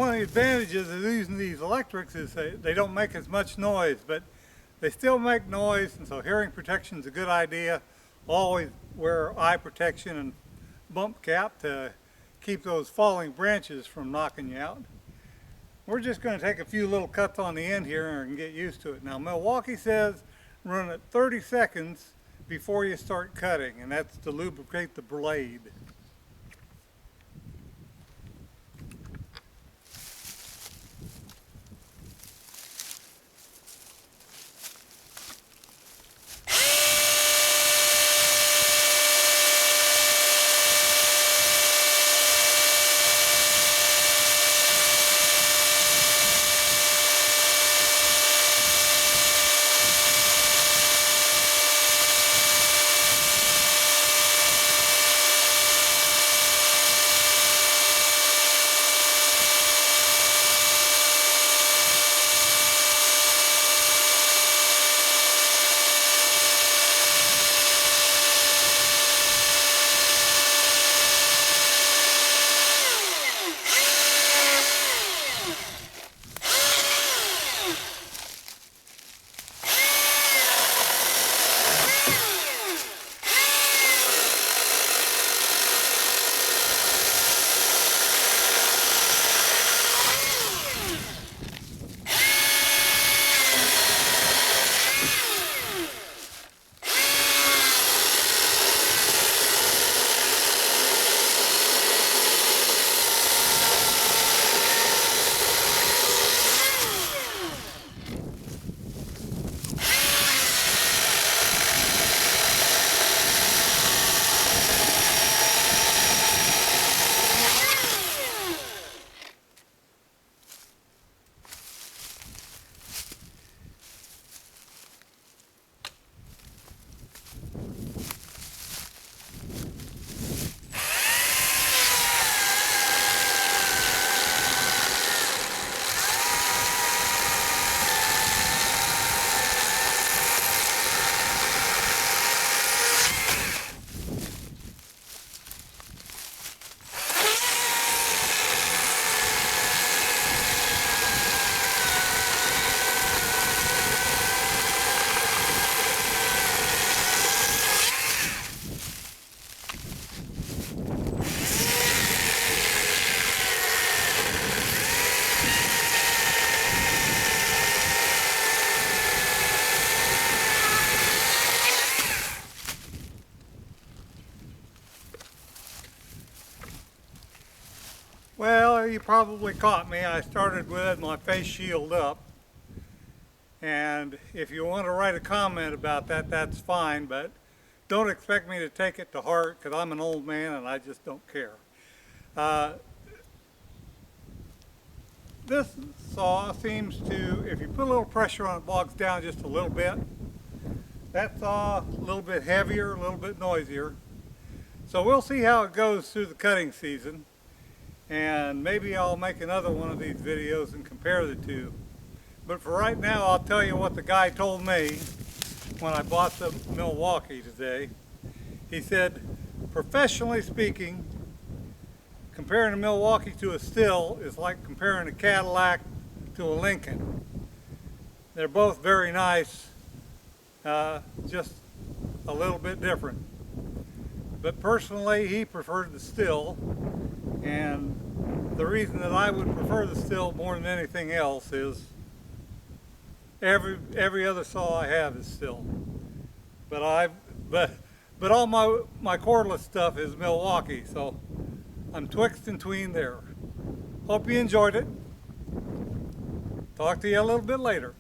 one of the advantages of using these electrics is they don't make as much noise, but they still make noise, and so hearing protection is a good idea. Always wear eye protection and bump cap to keep those falling branches from knocking you out. We're just going to take a few little cuts on the end here and get used to it. Now, Milwaukee says run it 30 seconds before you start cutting, and that's to lubricate the blade. Well, you probably caught me. I started with my face shield up. And if you want to write a comment about that, that's fine, but don't expect me to take it to heart because I'm an old man and I just don't care. This saw seems to, if you put a little pressure on it, bogs down just a little bit. That saw a little bit heavier, a little bit noisier. So we'll see how it goes through the cutting season. And maybe I'll make another one of these videos and compare the two. But for right now, I'll tell you what the guy told me when I bought the Milwaukee today. He said, professionally speaking, comparing a Milwaukee to a Stihl is like comparing a Cadillac to a Lincoln. They're both very nice, just a little bit different. But personally, he preferred the Stihl, and the reason that I would prefer the Stihl more than anything else is every other saw I have is Stihl. But all my cordless stuff is Milwaukee, so I'm twixt and tween there. Hope you enjoyed it. Talk to you a little bit later.